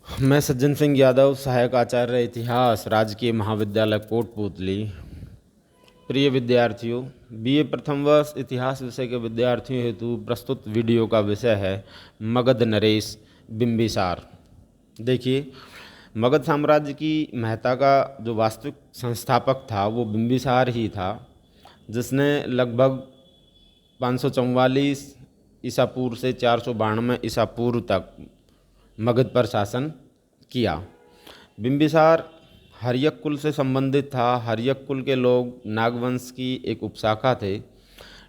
मैं सज्जन सिंह यादव, सहायक आचार्य इतिहास, राजकीय महाविद्यालय कोटपूतली। प्रिय विद्यार्थियों, बीए प्रथम वर्ष इतिहास विषय के विद्यार्थियों हेतु प्रस्तुत वीडियो का विषय है मगध नरेश बिंबिसार। देखिए, मगध साम्राज्य की महत्ता का जो वास्तविक संस्थापक था वो बिंबिसार ही था, जिसने लगभग 544 ईसा पूर्व से 492 ईसा पूर्व तक मगध पर शासन किया। बिंबिसार हर्यक कुल से संबंधित था। हर्यक कुल के लोग नागवंश की एक उपशाखा थे।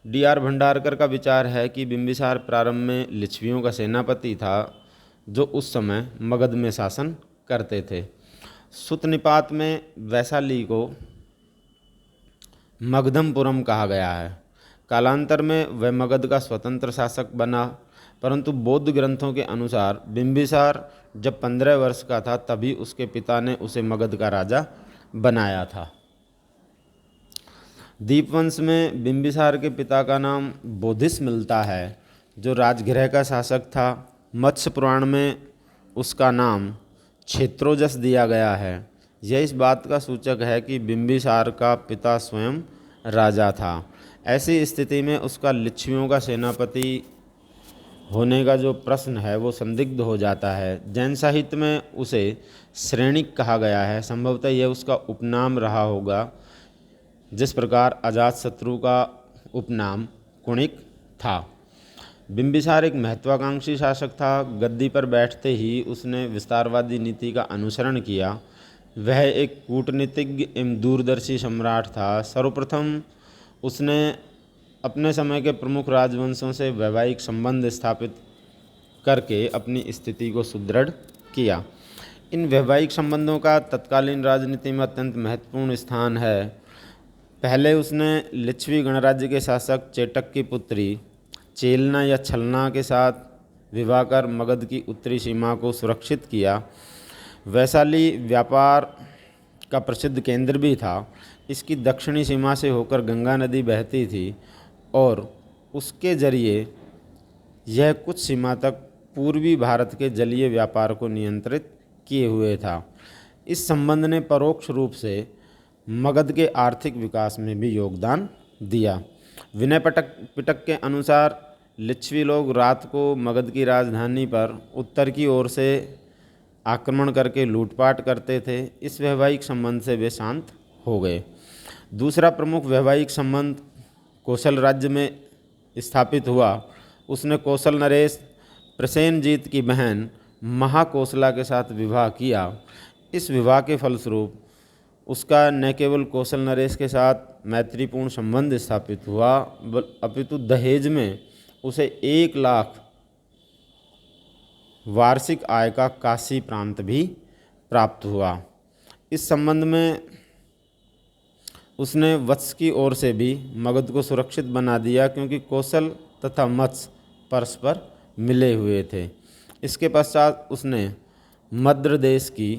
डी.आर. भंडारकर का विचार है कि बिंबिसार प्रारंभ में लिच्छवियों का सेनापति था, जो उस समय मगध में शासन करते थे। सुत निपात में वैशाली को मगधमपुरम कहा गया है। कालांतर में वह मगध का स्वतंत्र शासक बना, परंतु बौद्ध ग्रंथों के अनुसार बिंबिसार जब 15 वर्ष का था तभी उसके पिता ने उसे मगध का राजा बनाया था। दीपवंश में बिंबिसार के पिता का नाम बोधिस मिलता है, जो राजगृह का शासक था। मत्स्य पुराण में उसका नाम क्षेत्रोजस दिया गया है। यह इस बात का सूचक है कि बिंबिसार का पिता स्वयं राजा था। ऐसी स्थिति में उसका लिच्छवियों का सेनापति होने का जो प्रश्न है वो संदिग्ध हो जाता है। जैन साहित्य में उसे श्रेणिक कहा गया है। संभवतः यह उसका उपनाम रहा होगा, जिस प्रकार अजातशत्रु का उपनाम कुणिक था। बिंबिसार एक महत्वाकांक्षी शासक था। गद्दी पर बैठते ही उसने विस्तारवादी नीति का अनुसरण किया। वह एक कूटनीतिज्ञ एवं दूरदर्शी सम्राट था। सर्वप्रथम उसने अपने समय के प्रमुख राजवंशों से वैवाहिक संबंध स्थापित करके अपनी स्थिति को सुदृढ़ किया। इन वैवाहिक संबंधों का तत्कालीन राजनीति में अत्यंत महत्वपूर्ण स्थान है। पहले उसने लिच्छवी गणराज्य के शासक चेटक की पुत्री चेलना या छलना के साथ विवाह कर मगध की उत्तरी सीमा को सुरक्षित किया। वैशाली व्यापार का प्रसिद्ध केंद्र भी था। इसकी दक्षिणी सीमा से होकर गंगा नदी बहती थी और उसके जरिए यह कुछ सीमा तक पूर्वी भारत के जलीय व्यापार को नियंत्रित किए हुए था। इस संबंध ने परोक्ष रूप से मगध के आर्थिक विकास में भी योगदान दिया। विनय पिटक के अनुसार लिच्छवी लोग रात को मगध की राजधानी पर उत्तर की ओर से आक्रमण करके लूटपाट करते थे। इस वैवाहिक संबंध से वे शांत हो गए। दूसरा प्रमुख वैवाहिक संबंध कौशल राज्य में स्थापित हुआ। उसने कौशल नरेश प्रसेनजीत की बहन महाकोसला के साथ विवाह किया। इस विवाह के फलस्वरूप उसका न केवल कौशल नरेश के साथ मैत्रीपूर्ण संबंध स्थापित हुआ, अपितु दहेज में उसे 1 लाख वार्षिक आय का काशी प्रांत भी प्राप्त हुआ। इस संबंध में उसने वत्स की ओर से भी मगध को सुरक्षित बना दिया, क्योंकि कौशल तथा मत्स्य परस्पर मिले हुए थे। इसके पश्चात उसने मद्र देश की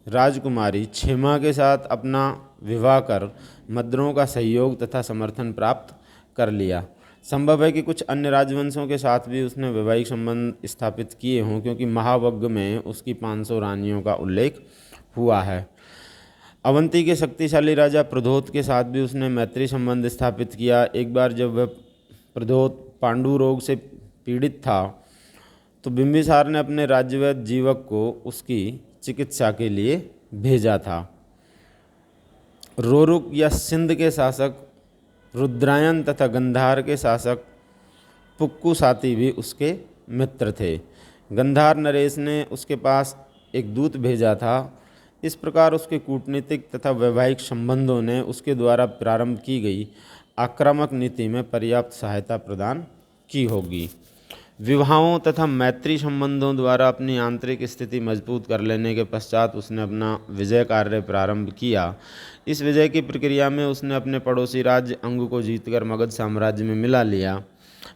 राजकुमारी क्षेमा के साथ अपना विवाह कर मद्रों का सहयोग तथा समर्थन प्राप्त कर लिया। संभव है कि कुछ अन्य राजवंशों के साथ भी उसने वैवाहिक संबंध स्थापित किए हों, क्योंकि महावग्ग में उसकी 500 रानियों का उल्लेख हुआ है। अवंती के शक्तिशाली राजा प्रद्योत के साथ भी उसने मैत्री संबंध स्थापित किया। एक बार जब वह प्रद्योत पांडु रोग से पीड़ित था तो बिंबिसार ने अपने राज्यवैद्य जीवक को उसकी चिकित्सा के लिए भेजा था। रोरुक या सिंध के शासक रुद्रायन तथा गंधार के शासक पुक्कुसाती भी उसके मित्र थे। गंधार नरेश ने उसके पास एक दूत भेजा था। इस प्रकार उसके कूटनीतिक तथा वैवाहिक संबंधों ने उसके द्वारा प्रारंभ की गई आक्रामक नीति में पर्याप्त सहायता प्रदान की होगी। विवाहों तथा मैत्री संबंधों द्वारा अपनी आंतरिक स्थिति मजबूत कर लेने के पश्चात उसने अपना विजय कार्य प्रारंभ किया। इस विजय की प्रक्रिया में उसने अपने पड़ोसी राज्य अंग को जीतकर मगध साम्राज्य में मिला लिया।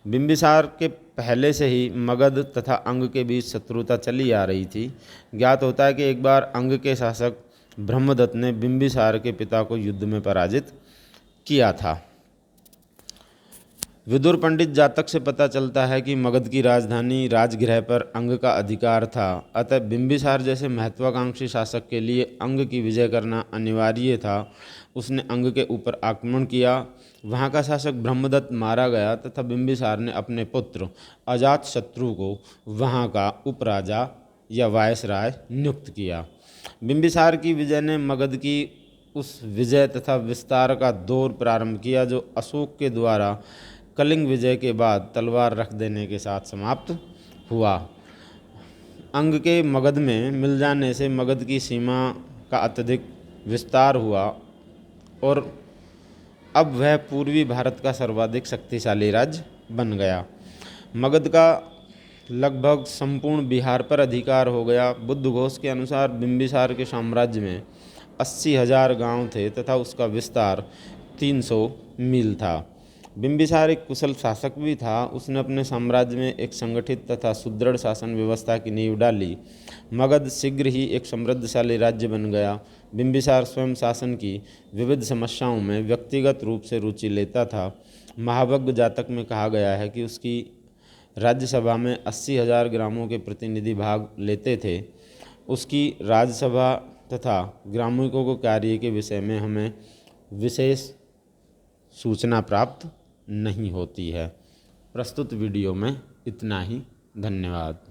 बिंबिसार के पहले से ही मगध तथा अंग के बीच शत्रुता चली आ रही थी। ज्ञात होता है कि एक बार अंग के शासक ब्रह्मदत्त ने बिंबिसार के पिता को युद्ध में पराजित किया था। विदुर पंडित जातक से पता चलता है कि मगध की राजधानी राजगृह पर अंग का अधिकार था, अतः बिंबिसार जैसे महत्वाकांक्षी शासक के लिए अंग की विजय करना अनिवार्य था। उसने अंग के ऊपर आक्रमण किया। वहाँ का शासक ब्रह्मदत्त मारा गया तथा बिंबिसार ने अपने पुत्र अजातशत्रु को वहाँ का उपराजा या वायसराय नियुक्त किया। बिंबिसार की विजय ने मगध की उस विजय तथा विस्तार का दौर प्रारंभ किया जो अशोक के द्वारा कलिंग विजय के बाद तलवार रख देने के साथ समाप्त हुआ। अंग के मगध में मिल जाने से मगध की सीमा का अत्यधिक विस्तार हुआ और अब वह पूर्वी भारत का सर्वाधिक शक्तिशाली राज्य बन गया। मगध का लगभग संपूर्ण बिहार पर अधिकार हो गया। बुद्ध घोष के अनुसार बिंबिसार के साम्राज्य में 80,000 गांव थे तथा उसका विस्तार 300 मील था। बिंबिसार एक कुशल शासक भी था। उसने अपने साम्राज्य में एक संगठित तथा सुदृढ़ शासन व्यवस्था की नींव डाली। मगध शीघ्र ही एक समृद्धशाली राज्य बन गया। बिंबिसार स्वयं शासन की विविध समस्याओं में व्यक्तिगत रूप से रुचि लेता था। महावज्ञ जातक में कहा गया है कि उसकी राज्यसभा में 80,000 ग्रामों के प्रतिनिधि भाग लेते थे। उसकी राज्यसभा तथा ग्रामीणों को कार्य के विषय में हमें विशेष सूचना प्राप्त नहीं होती है। प्रस्तुत वीडियो में इतना ही। धन्यवाद।